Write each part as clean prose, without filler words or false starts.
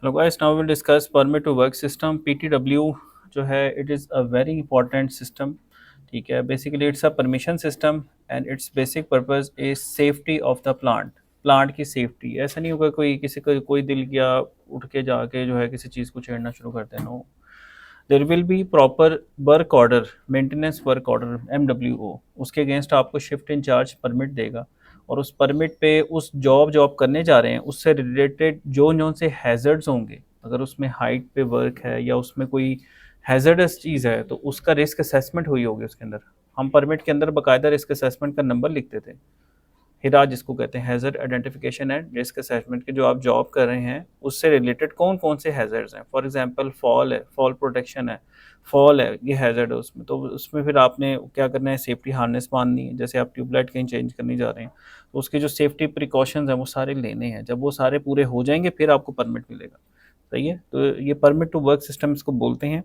Hello guys, now will discuss permit to work system PTW. जो है it is a very important system. ठीक है, basically it's a permission system and its basic purpose is safety of the plant. Plant की safety. ऐसा नहीं होगा कोई किसी का कोई दिल किया उठ के जाके जो है किसी चीज़ को छेड़ना शुरू कर देना हो। There will be proper work order, maintenance work order MWO। उसके अगेंस्ट आपको शिफ्ट इंचार्ज परमिट देगा और उस परमिट पे उस जॉब करने जा रहे हैं उससे रिलेटेड जो जो से हैज़र्ड्स होंगे, अगर उसमें हाइट पे वर्क है या उसमें कोई हैज़र्डस चीज़ है तो उसका रिस्क असेसमेंट हुई होगी उसके अंदर। हम परमिट के अंदर बाकायदा रिस्क असेसमेंट का नंबर लिखते थे, हिरा जिसको कहते हैं, hazard identification and risk assessment के। जो आप जॉब कर रहे हैं उससे रिलेटेड कौन कौन से हैज़र्ड्स हैं। फॉर एग्जांपल फॉल है, फॉल प्रोटेक्शन है, फॉल है, ये हैज़र्ड है उसमें। तो उसमें फिर आपने क्या करना है, सेफ्टी हार्नेस बांधनी है। जैसे आप ट्यूबलाइट कहीं चेंज करने जा रहे हैं तो उसके जो सेफ्टी प्रिकॉशंस हैं वो सारे लेने हैं। जब वो सारे पूरे हो जाएंगे फिर आपको परमिट मिलेगा। सही है, तो ये परमिट टू वर्क सिस्टम इसको बोलते हैं।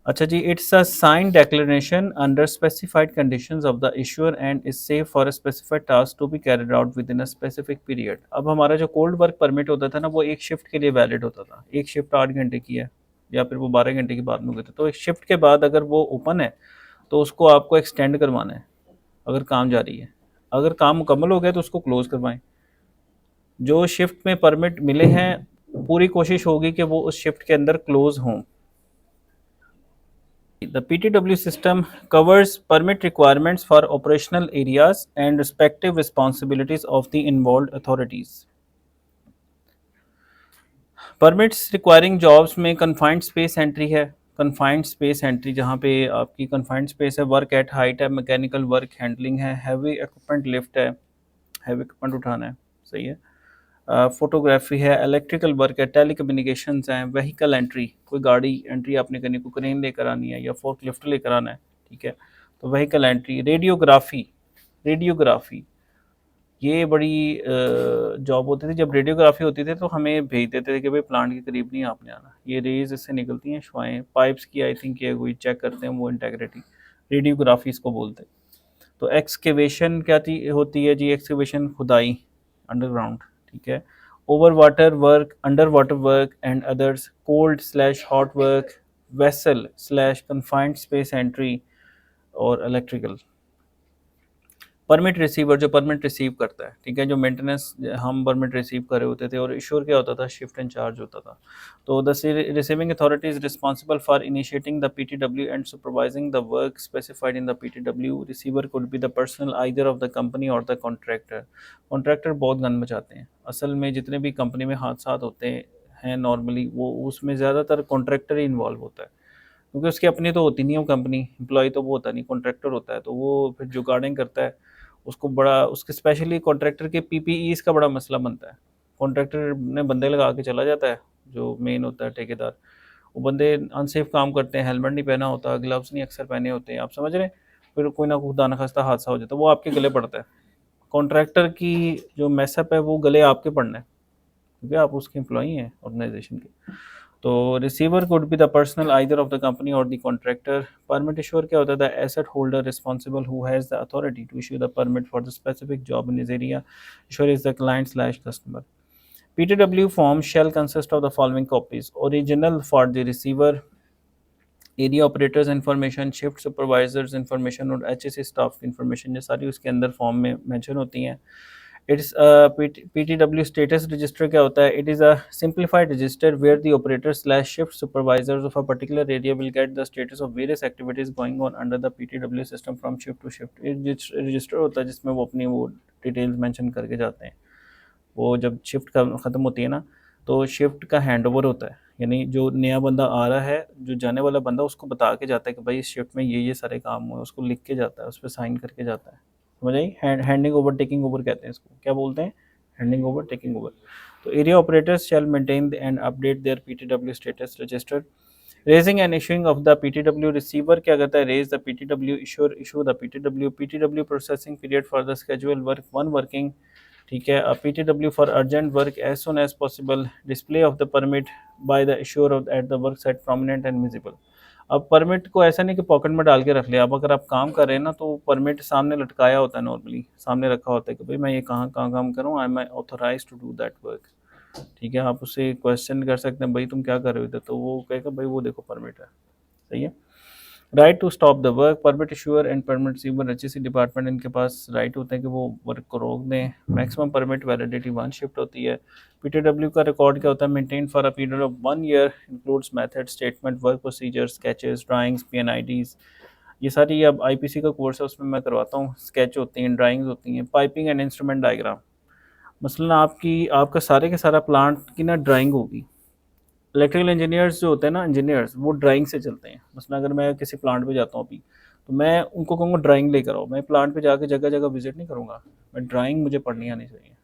अच्छा जी, it's a sign declaration under specified conditions of the issuer and is safe for a specified task to be carried out within a specific period. अब हमारा जो कोल्ड वर्क परमिट होता था ना, वो एक शिफ्ट के लिए वैलिड होता था। एक शिफ्ट 8 घंटे की है या फिर वो 12 घंटे की बाद में होते थे, तो एक शिफ्ट के बाद अगर वो ओपन है तो उसको आपको एक्सटेंड करवाना है अगर काम जारी है। अगर काम मुकम्मल हो गया तो उसको क्लोज करवाएं। जो शिफ्ट में परमिट मिले हैं पूरी कोशिश होगी कि वो उस शिफ्ट के अंदर क्लोज हों। The PTW system covers permit requirements for operational areas and respective responsibilities of the involved authorities. Permits requiring jobs में confined space entry है। confined space entry जहाँ पे आपकी confined space है, work at height है, mechanical work handling है, heavy equipment lift है, heavy equipment उठाना है। सही है। फोटोग्राफी है, इलेक्ट्रिकल वर्क है, टेलीकम्युनिकेशंस हैं, व्हीकल एंट्री, कोई गाड़ी एंट्री आपने करनी, कोई क्रेन लेकर आनी है या फोर्क लिफ्ट लेकर आना है। ठीक है, तो व्हीकल एंट्री। रेडियोग्राफी, रेडियोग्राफी ये बड़ी जॉब होती थी। जब रेडियोग्राफी होती थी तो हमें भेज देते थे कि भाई प्लांट के करीब नहीं आपने आना, ये रेज इससे निकलती हैं, शुआएँ पाइप्स की आई थिंक ये कोई चेक करते हैं वो इंटेग्रिटी, रेडियोग्राफी इसको बोलते हैं। तो एक्सकेवेशन क्या होती है जी, एक्सकेवेशन खुदाई अंडरग्राउंड। ठीक है, over water work, under water work and others, cold slash hot work, vessel slash confined space entry और इलेक्ट्रिकल। परमिट रिसीवर जो परमिट रिसीव करता है, ठीक है, जो मेंटेनेंस हम परमिट रिसीव कर रहे होते थे, और इश्योर क्या होता था, शिफ्ट इंचार्ज होता था। तो the receiving authority is responsible for initiating the PTW and supervising the work specified in the PTW. Receiver could be the personal either of the company और द कॉन्ट्रैक्टर। कॉन्ट्रैक्टर बहुत गन मचाते हैं असल में। जितने भी कंपनी में हादसा होते हैं नॉर्मली, वो उसमें ज़्यादातर कॉन्ट्रैक्टर ही इन्वॉल्व होता है, क्योंकि उसकी अपनी तो होती नहीं है वो कंपनी, एम्प्लॉय तो वो होता नहीं, कॉन्ट्रैक्टर होता है। तो वो फिर जुगाड़िंग करता है, उसको बड़ा उसके स्पेशली कॉन्ट्रैक्टर के पीपीईज़ का बड़ा मसला बनता है। कॉन्ट्रैक्टर ने बंदे लगा के चला जाता है, जो मेन होता है ठेकेदार, वो बंदे अनसेफ काम करते हैं, हेलमेट नहीं पहना होता, ग्लव्स नहीं अक्सर पहने होते हैं, आप समझ रहे हैं। फिर कोई ना कोई खुदा न खास्ता हादसा हो जाता है, वो आपके गले पड़ता है। कॉन्ट्रैक्टर की जो मैसअप है वो गले आपके पड़ना है, क्योंकि आप उसके एम्प्लॉई हैं ऑर्गेनाइजेशन के। तो receiver could be the personal either of the company और द कॉन्ट्रैक्टर। परमिट इश्योर क्या होता है, the asset holder responsible who has the authority to issue the permit for the specific job in his area. Issuer is the client slash customer. PTW form shall consist of the following copies: original for the receiver, area operators information, shift supervisors information और HSE staff की information, ये सारी उसके अंदर form में mention होती हैं। It's PTW status register क्या होता है, it is a simplified register where the operator slash shift supervisors of a particular area will get the status of various activities going on under the PTW system from shift to shift. Register होता है जिसमें वो अपनी वो details mention करके जाते हैं। वो जब शिफ्ट ख़त्म होती है ना, तो शिफ्ट का हैंड ओवर होता है, यानी जो नया बंदा आ रहा है, जो जाने वाला बंदा, उसको बता के जाता है कि भाई इस शिफ्ट में ये सारे काम हुए, उसको लिख के जाता है, उस पर साइन करके जाता है। समझ आई, हैंडिंग ओवर, टेकिंग ओवर कहते हैं इसको, क्या बोलते हैं, हैंडिंग ओवर, टेकिंग ओवर। तो area operators shall maintain and update their PTW status register. Raising and issuing of the PTW, receiver क्या करता है, raise the PTW, issue the PTW processing period for the scheduled work 1 working. ठीक है, PTW for urgent work as soon as possible. Display of the permit by the ensure at the work site prominent and visible. अब permit को ऐसा नहीं कि pocket में डाल के रख लिया। अब अगर आप काम कर रहे हैं ना, तो परमिट सामने लटकाया होता है, नॉर्मली सामने रखा होता है कि भाई मैं ये कहाँ कहाँ काम करूँ, I am authorise to do that work. ठीक है, आप उससे क्वेश्चन कर सकते हैं, भाई तुम क्या कर रहे हो इधर, तो वो कहेगा भाई वो देखो परमिट है। सही है। Right to stop the work, permit issuer and permit receiver HSC department, इनके पास राइट होते हैं कि वो वर्क को रोक दें। मैक्सिमम परमिट वैलिडिटी 1 शिफ्ट होती है। पीटीडब्ल्यू का रिकॉर्ड क्या होता है, maintain for a period of 1 year, includes method statement work procedure sketches drawings P&IDs. ये सारी अब आईपीसी का कोर्स है उसमें मैं करवाता हूँ। स्केच होती हैं, ड्राइंग्स होती हैं, पाइपिंग एंड इंस्ट्रूमेंट डायग्राम। मसलन आपका सारे के सारा प्लांट की ना ड्राइंग होगी। इलेक्ट्रिकल इंजीनियर्स जो होते हैं ना, इंजीनियर्स वो ड्राइंग से चलते हैं। मसलन अगर मैं किसी प्लांट पे जाता हूँ अभी, तो मैं उनको कहूँगा ड्राइंग लेकर आओ। मैं प्लांट पे जाके जगह जगह विजिट नहीं करूँगा, मैं ड्राइंग मुझे पढ़नी आनी चाहिए।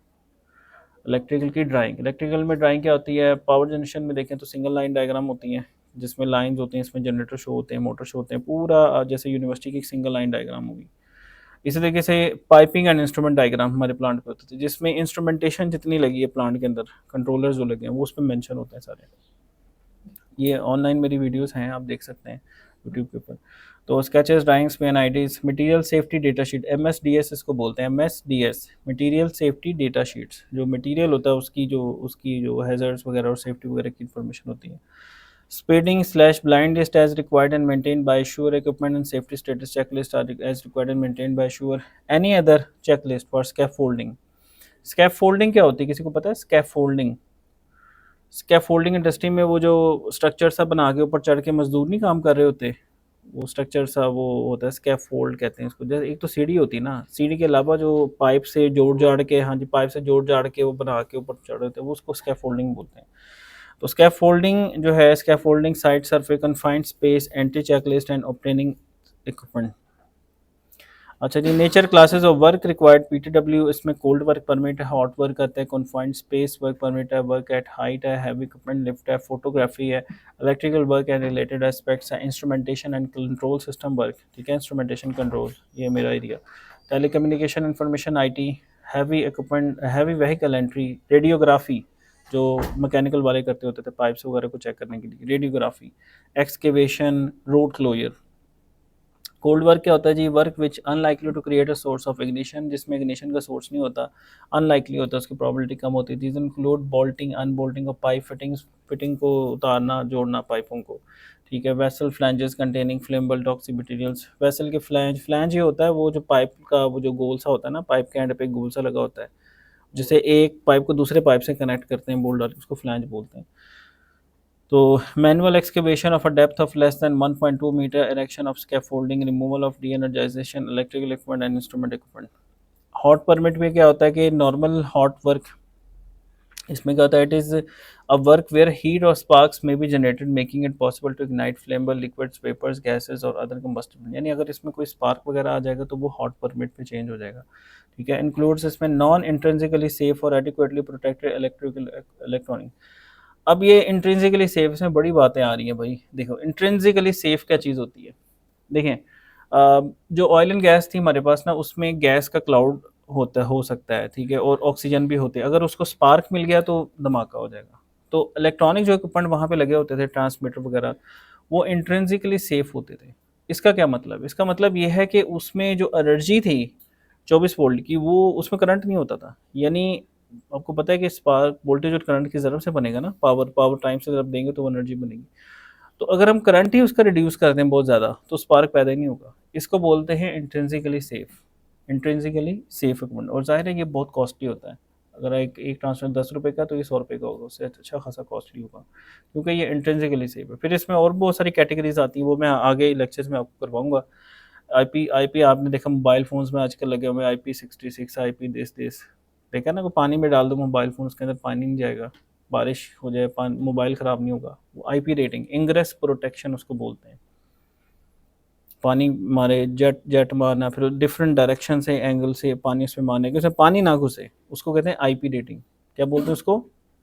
इलेक्ट्रिकल की ड्राइंग, इलेक्ट्रिकल में ड्राइंग क्या होती है, पावर जनरेशन में देखें तो सिंगल लाइन डायग्राम होती हैं, जिसमें लाइंस होती हैं, इसमें जनरेटर शो होते हैं, मोटर शो होते हैं, पूरा जैसे यूनिवर्सिटी की एक सिंगल लाइन डायग्राम होगी। इसी तरीके से पाइपिंग एंड इंस्ट्रूमेंट डायग्राम हमारे प्लांट पे होते थे, जिसमें इंस्ट्रूमेंटेशन जितनी लगी है प्लांट के अंदर, कंट्रोलर जो लगे हैं वो उस पर मैंशन होते हैं सारे। ये ऑनलाइन मेरी वीडियोस हैं, आप देख सकते हैं यूट्यूब के ऊपर। तो sketches drawings P&IDs, material safety data sheet, MSDS इसको बोलते हैं, MSDS material safety data sheets. जो मटेरियल होता है उसकी जो हैजर्ड्स वगैरह और सेफ्टी वगैरह की इंफॉर्मेशन होती है। Spading slash blind list as required and maintained by issuer, equipment and safety status checklist as required and maintained by issuer, any other checklist for scaffolding. Scaffolding क्या होती है, किसी को पता है स्कैफोल्डिंग? स्कैफोल्डिंग इंडस्ट्री में वो जो स्ट्रक्चर सा बना के ऊपर चढ़ के मजदूर नहीं काम कर रहे होते, वो स्ट्रक्चर सा वो होता है, स्कैफोल्ड कहते हैं इसको। जैसे एक तो सीढ़ी होती है ना, सीढ़ी के अलावा जो पाइप से जोड़ जाड़ के, हाँ जी, पाइप से जोड़ जाड़ के वो बना के ऊपर चढ़ रहे होते हैं, वो उसको स्कैफोल्डिंग बोलते हैं। तो स्कैफोल्डिंग जो है, scaffolding site survey confined space entry checklist and obtaining equipment. अच्छा जी, nature classes of work required PTW, इसमें कोल्ड वर्क परमिट है, हॉट वर्क करते हैं, कन्फाइंड स्पेस वर्क परमिट है, वर्क एट हाइट है, हैवी इक्विपमेंट लिफ्ट है, photography है, electrical work and related aspects है, instrumentation and control system work, ठीक है, इंस्ट्रूमेंटेशन कंट्रोल, ये मेरा area. Telecommunication information IT, heavy equipment, heavy vehicle entry, radiography जो मैकेनिकल वाले करते होते थे पाइप्स वगैरह को चेक करने के लिए, radiography, excavation, road closure. Cold work क्या होता है जी, work which unlikely to create a source of ignition, जिसमें इग्निशन का सोर्स नहीं होता, अनलाइकली होता है, उसकी प्रोबेबिलिटी कम होती है। These include bolting unbolting of pipe fittings, fitting को उतारना जोड़ना पाइपों को, ठीक है। Vessel flanges containing flammable toxic materials, vessel के फ्लैंज, फ्लैंज ये होता है वो जो पाइप का वो जो गोल सा होता है ना, पाइप के एंड पे एक गोल सा लगा होता है, जिसे एक पाइप को दूसरे पाइप से कनेक्ट करते हैं बोल्डर, उसको फ्लैंज बोलते हैं। तो manual excavation of a depth of less than 1.2 metre, erection of scaffolding, removal of de-energisation electrical equipment and instrument equipment. Hot permit में क्या होता है कि नॉर्मल हॉट वर्क, इसमें क्या होता है, it is a work where heat or sparks may be generated making it possible to ignite flammable liquids vapours gases or other combustible, यानी अगर इसमें कोई स्पार्क वगैरह आ जाएगा तो वो हॉट परमिट पे चेंज हो जाएगा, ठीक है। इंक्लूड्स इसमें नॉन इंट्रिंसिकली सेफ और एडिक्वेटली प्रोटेक्टेड इलेक्ट्रिकल इलेक्ट्रॉनिक। अब ये इंट्रिंसिकली सेफ, इसमें बड़ी बातें आ रही हैं भाई। देखो इंट्रिंसिकली सेफ क्या चीज़ होती है, देखें जो ऑयल एंड गैस थी हमारे पास ना, उसमें गैस का क्लाउड होता हो सकता है, ठीक है, और ऑक्सीजन भी होते हैं, अगर उसको स्पार्क मिल गया तो धमाका हो जाएगा। तो इलेक्ट्रॉनिक जो इक्विपमेंट वहाँ पे लगे होते थे, ट्रांसमीटर वगैरह, वो इंट्रिंसिकली सेफ होते थे। इसका क्या मतलब, इसका मतलब ये है कि उसमें जो एनर्जी थी 24 वोल्ट की, वो उसमें करंट नहीं होता था। यानी आपको पता है कि स्पार्क वोल्टेज और करंट की ज़रूरत से बनेगा ना, पावर पावर टाइम से जब देंगे तो वो एनर्जी बनेगी। तो अगर हम करंट ही उसका रिड्यूस कर दें बहुत ज़्यादा, तो स्पार्क पैदा ही नहीं होगा। इसको बोलते हैं intrinsically safe, intrinsically safe equipment. और जाहिर है ये बहुत कॉस्टली होता है। अगर एक एक ट्रांसफर 10 रुपये का, तो ये 100 रुपये का होगा, उससे अच्छा खासा कॉस्टली होगा, क्योंकि ये इंट्रिंसिकली सेफ है। फिर इसमें और बहुत सारी कैटेगरीज आती हैं, वो मैं आगे लेक्चर्स में आपको करवाऊंगा। आई पी आपने देखा मोबाइल फ़ोन्स में आजकल लगे हुए हैं, IP66, IP दिस देखा ना, को पानी में डाल दो मोबाइल फ़ोन, उसके अंदर पानी नहीं जाएगा, बारिश हो जाए मोबाइल ख़राब नहीं होगा। वो IP रेटिंग, इंग्रेस प्रोटेक्शन उसको बोलते हैं। पानी मारे, जेट जेट मारना, फिर डिफरेंट डायरेक्शन से एंगल से पानी उसमें मारने के, उसमें पानी ना घुसे, उसको कहते हैं IP रेटिंग। क्या बोलते हैं उसको,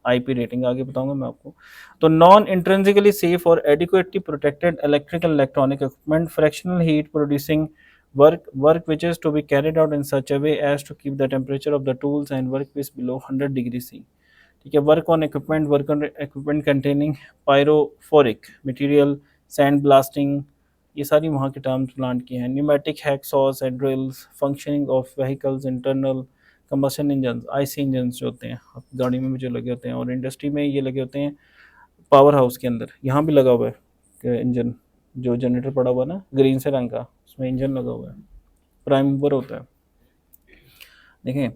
IP रेटिंग, आगे बताऊंगा मैं आपको। तो नॉन इंट्रिंसिकली सेफ और adequately protected electrical electronic equipment, fractional heat producing work which is to be carried out in such a way as to keep the temperature of the tools and workpiece below 100 degree C, ठीक है। Work on equipment, work on equipment containing pyrophoric material, sand blasting, ये सारी वहाँ की terms plant की हैं। Pneumatic hacksaws and drills, functioning of vehicles, internal combustion engine, IC engine जो होते हैं आपकी गाड़ी में भी जो लगे होते हैं, और इंडस्ट्री में ये लगे होते हैं पावर हाउस के अंदर। यहाँ भी लगा हुआ है कि इंजन, जो जनरेटर पड़ा हुआ है ना ग्रीन से रंग का, उसमें इंजन लगा हुआ है, प्राइम मूवर होता है। देखें,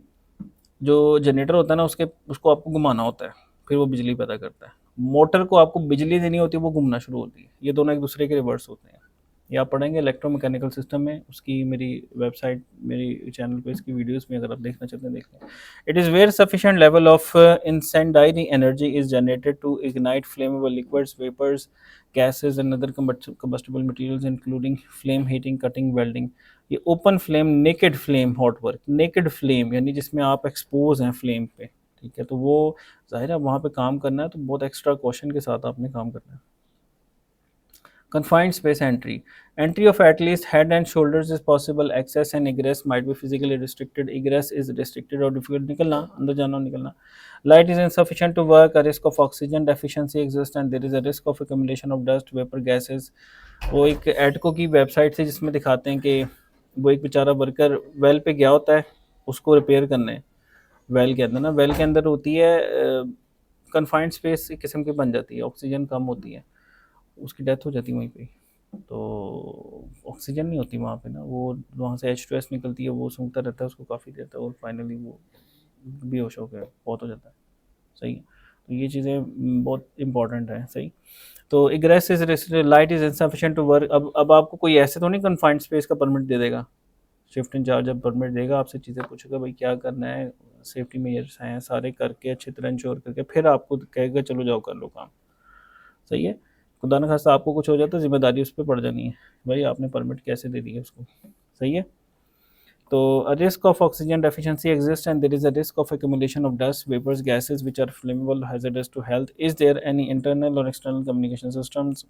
जो जनरेटर होता है ना उसको आपको घुमाना होता है, फिर वो बिजली पैदा करता है। मोटर को आपको बिजली देनी होती है, वो घूमना शुरू होती है। ये दोनों एक दूसरे के रिवर्स होते हैं। ये आप पढ़ेंगे इलेक्ट्रोमैकेनिकल सिस्टम में, उसकी मेरी वेबसाइट, मेरी चैनल पे इसकी वीडियोस में अगर आप देखना चाहते हैं देख लें। It is where sufficient level of incendiary energy is generated to ignite flammable liquids, vapours, gases and other combustible materials including flame heating, cutting, welding। ये open flame, naked flame hot work, naked flame यानी जिसमें आप expose हैं flame पे, ठीक है, तो वो जाहिर है वहाँ पे काम करना है तो बहुत एक्स्ट्रा कॉशन के साथ आपने काम करना है। Confined space entry. Entry of at least head and shoulders is possible. Access and egress might be physically restricted. Egress is restricted or difficult. निकलना, अंदर जाना और निकलना. Light is insufficient to work. A risk of oxygen deficiency exists and there is a risk of accumulation of dust, vapor, gases. वो एक एडको की website से जिसमें दिखाते हैं कि वो एक बेचारा वर्कर वेल पे गया होता है उसको रिपेयर करने। वेल के अंदर ना, वेल के अंदर होती है कन्फाइंड स्पेस एक किस्म की बन जाती है, ऑक्सीजन कम होती है, उसकी डेथ हो जाती है वहीं पे। तो ऑक्सीजन नहीं होती वहाँ पे ना, वो वहाँ से H2S निकलती है, वो सूंघता रहता है उसको काफ़ी देर तक और फाइनली वो बेहोश हो गया, बहुत हो जाता है। सही है, तो ये चीज़ें बहुत इंपॉर्टेंट हैं। सही, तो egress is light is insufficient to work. अब आपको कोई ऐसे तो नहीं कन्फाइंड स्पेस का परमिट दे देगा, शिफ्ट इंचार्ज जब परमिट देगा आपसे चीज़ें पूछेगा भाई क्या करना है, सेफ्टी मेजर्स हैं सारे करके अच्छी तरह इंश्योर करके फिर आपको कहेगा चलो जाओ कर लो काम। सही है, खुदा न खास्ता आपको कुछ हो जाता है जिम्मेदारी उस पर पड़ जानी है, भाई आपने परमिट कैसे दे दिया उसको। सही है, तो a risk of oxygen deficiency exists and there is a risk of accumulation of dust, vapors, gases which are flammable, hazardous to health. Is there any internal or external communication systems?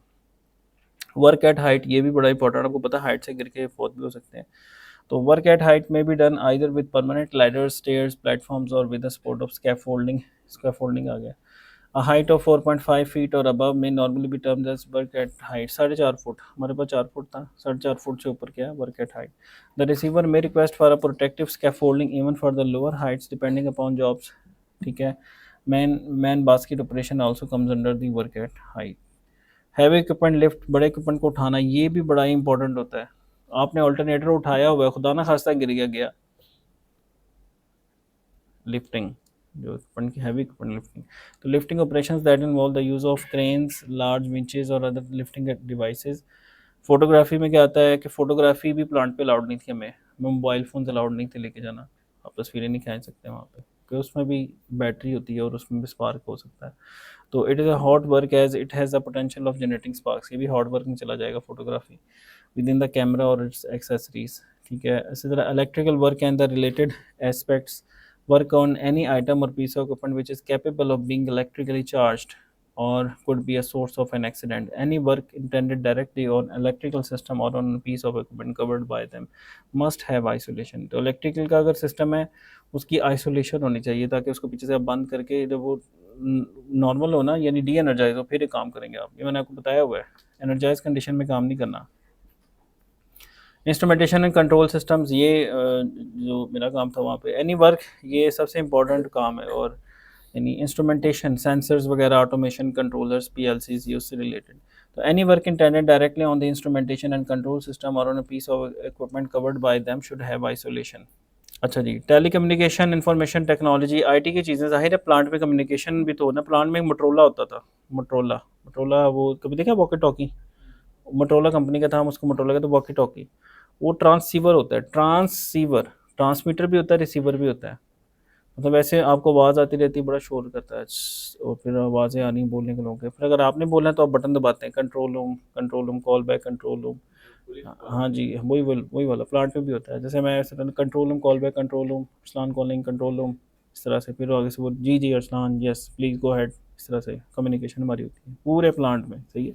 Work at height, ये भी बड़ा important, आपको पता है height से गिर के फौत भी हो सकते हैं। तो वर्क एट हाइट में be done either with permanent ladders, stairs, platforms और with the support of scaffolding. Scaffolding आ गया। A height of 4.5 feet or above may normally be termed as work at height। 4.5 foot, हमारे पास 4 foot था, 4.5 foot से ऊपर क्या है work at height. The receiver may request for a protective scaffolding even for the lower heights depending upon jobs। ठीक है, man basket operation also comes under the work at height। Heavy equipment lift, बड़े equipment को उठाना, ये भी बड़ा ही important होता है। आपने ऑल्टरनेटर उठाया हुआ है, खुदा ना खास्ता गिर गया, लिफ्टिंग, जो इक्विपमेंट की हैवी इक्विपमेंट लिफ्टिंग। तो lifting operations that involve the use of cranes, large winches और अदर लिफ्टिंग डिवाइसेस। फोटोग्राफी में क्या आता है कि फ़ोटोग्राफी भी प्लांट पे अलाउड नहीं थी, हमें मोबाइल फ़ोन अलाउड नहीं थे लेके जाना, आप तस्वीरें नहीं खींच सकते वहाँ पे क्योंकि उसमें भी बैटरी होती है और उसमें भी स्पार्क हो सकता है। तो it is a hot work as it has the potential of generating sparks. ये भी हॉट वर्क में चला जाएगा photography within the camera और इट्स एक्सेसरीज। ठीक है, इसी तरह electrical work and the related aspects. Work on any item or piece of equipment which is capable of being electrically charged or could be a source of an accident. Any work intended directly on electrical system or on a piece of equipment covered by them must have isolation। तो electrical का अगर system है उसकी isolation होनी चाहिए ताकि उसको पीछे से आप बंद करके जब वो नॉर्मल हो ना, यानी डी एनर्जाइज हो, फिर ये काम करेंगे आप। ये मैंने आपको बताया हुआ है, एनर्जाइज कंडीशन में काम नहीं करना। इंस्ट्रूमेंटेशन एंड कंट्रोल सिस्टम्स, ये जो मेरा काम था वहाँ पे, एनी वर्क, ये सबसे इम्पोर्टेंट काम है। और यानी इंस्ट्रूमेंटेशन, सेंसर्स वगैरह, ऑटोमेशन, कंट्रोलर्स, पीएलसीज, ये उससे रिलेटेड। तो any work intended directly on the instrumentation and control system और on a piece of equipment covered by them should have isolation. अच्छा जी, telecommunication, information technology, IT की चीज़ें, जाहिर है प्लांट में कम्युनिकेशन भी तो होना। प्लांट में एक मोटरोला होता था, मोटरोला वो कभी देखा वॉकी टॉकी, मोटरोला कंपनी का था, हम उसको मोटरोला का, तो वॉकी टॉकी वो ट्रांसीवर होता है, ट्रांसीवर, ट्रांसमीटर भी होता है, रिसीवर भी होता है। मतलब ऐसे आपको आवाज़ आती रहती है, बड़ा शोर करता है और फिर आवाज़ें आनी बोलने के लोगों के, फिर अगर आपने बोलना है तो आप बटन दबाते हैं, control room, call back control room. हाँ जी, वही वाला प्लांट में भी होता है। जैसे मैं ऐसे control room, call back control room, Arsalan calling control room, इस तरह से, फिर आगे से वो जी जी Arsalan yes please go ahead, इस तरह से कम्युनिकेशन हमारी होती है पूरे प्लांट में। सही है,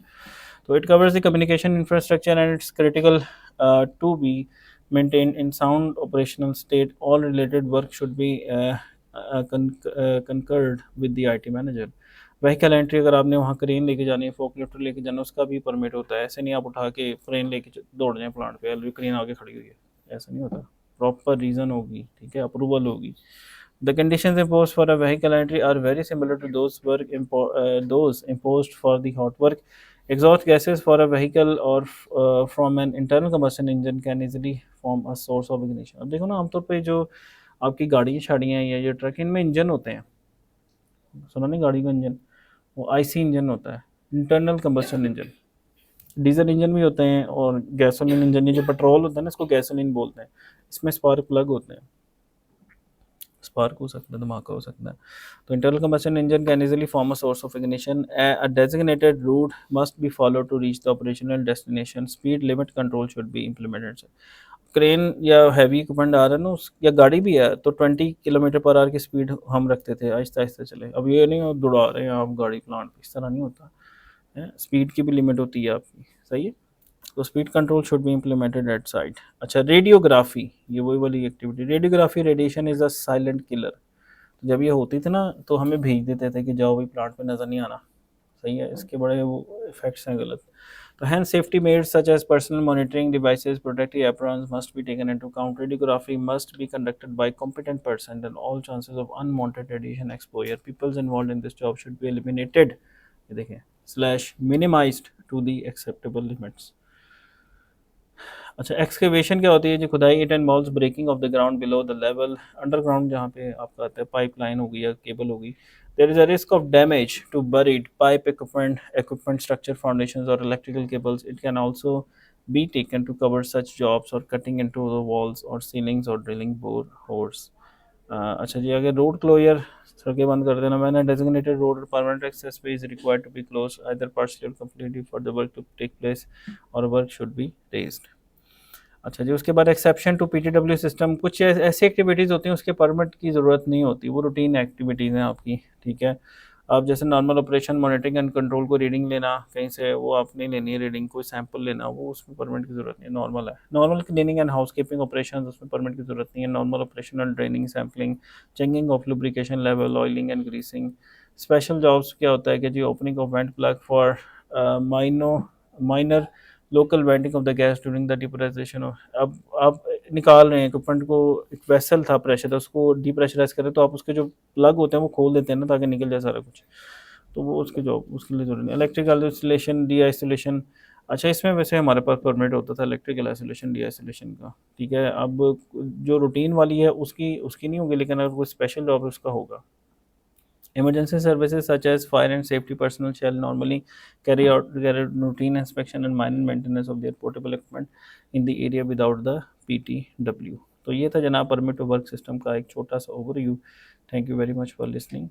so it covers the communication infrastructure and it's critical to be maintained in sound operational state। All related work should be concurred with the IT manager। Vehicle entry, अगर आपने वहाँ क्रेन लेके जानी है, फोकलिफ्ट लेके जाना है, उसका भी परमिट होता है। ऐसे नहीं आप उठा के क्रेन लेके दौड़ जाएं प्लांट पे, क्रेन आगे खड़ी हुई है, ऐसा नहीं होता। प्रॉपर रीज़न होगी, ठीक है, अप्रूवल होगी। The conditions imposed for a vehicle entry are very similar to those imposed for the hot work. Exhaust gases for a vehicle or from an internal combustion engine can easily form a source of ignition। अब देखो ना, आमतौर पे जो आपकी गाड़ियाँ शाड़ियाँ या ये ट्रक, इनमें इंजन होते हैं, सुना नहीं गाड़ी का इंजन, वो आईसी इंजन होता है, internal combustion engine. Diesel engine भी होते हैं और गैसोलीन इंजन, ये जो पेट्रोल होता है ना, इसको गैसोलीन बोलते हैं। इसमें स्पार्क प्लग होते हैं, स्पार्क हो सकता है, धमाका हो सकता है। तो internal combustion engine can easily form a source of ignition. A designated route must be follow to reach the operational destination. Speed limit control should be implemented. Crane या हैवी इक्विपमेंट आ रहा है ना, या गाड़ी भी है, तो 20 किलोमीटर पर आवर की स्पीड हम रखते थे, आहिस्ता आहिस्ता चले। अब ये नहीं आप दौड़ा रहे हैं आप गाड़ी प्लांट पे, इस तरह नहीं होता है, स्पीड की भी लिमिट होती है आपकी, सही है। तो speed control should be implemented at site. अच्छा, रेडियोग्राफी, ये वही वाली activity. Radiography radiation is a silent killer. जब ये होती थी ना, तो हमें भेज देते थे कि जाओ भाई प्लांट पे नज़र नहीं आना, सही है, इसके बड़े वो इफेक्ट्स हैं गलत। तो hence safety measures such as personal monitoring devices, protective aprons must be taken into account. Radiography must be conducted by competent person and all chances of unwanted radiation exposure. People involved in this job should be eliminated, ये देखें, slash minimized to the acceptable limits। अच्छा, excavation क्या होती है जी? खुदाई। It involves breaking of the ground below the level. Underground जहाँ पे आपका आता है, पाइपलाइन होगी या केबल होगी, there is a risk of damage to buried pipe equipment structure foundations और electrical cables. It can also be taken to cover such jobs or cutting into the walls or ceilings or drilling bore holes। अच्छा जी, अगर road closure, सड़कें बंद कर देना, मैंने designated road और permanent access way is required to be close either partial completely for the work to take place और work should be raised. अच्छा जी, उसके बाद एक्सेप्शन टू पीटीडब्ल्यू सिस्टम। कुछ ऐसी एक्टिविटीज़ होती हैं उसके परमिट की ज़रूरत नहीं होती, वो रूटीन एक्टिविटीज़ हैं आपकी, ठीक है। आप जैसे normal operation, monitoring and control को रीडिंग लेना कहीं से, वो आप नहीं लेनी है रीडिंग, कोई सैंपल लेना, वो उसमें परमिट की ज़रूरत नहीं है, नॉर्मल है। Normal cleaning and housekeeping operation, उसमें परमिट की ज़रूरत नहीं है। Normal operational draining, sampling, checking of lubrication level, oiling and greasing. Special jobs क्या होता है कि जी, opening of vent plug for minor local venting of the gas during the depressurisation. अब आप निकाल रहे हैं इक्विपमेंट को, एक वेसल था प्रेशर, उसको डिप्रेशराइज करें, तो आप उसके जो प्लग होते हैं वो खोल देते हैं ना, ताकि निकल जाए सारा कुछ, तो वो उसके जॉब, उसके लिए जरूरी नहीं। Electrical isolation, D isolation. अच्छा, इसमें वैसे हमारे पास परमिट होता था इलेक्ट्रिकल आइसोलेशन, डी आइसोलेशन का, ठीक है। अब जो रूटीन वाली है उसकी उसकी नहीं होगी, लेकिन अगर कोई स्पेशल जॉब है उसका होगा। Emergency services such as fire and safety personnel shall normally carry routine inspection and minor maintenance of their portable equipment in the area without the PTW। तो ये था जनाब परमिट टू वर्क सिस्टम का एक छोटा सा overview. Thank you very much for listening.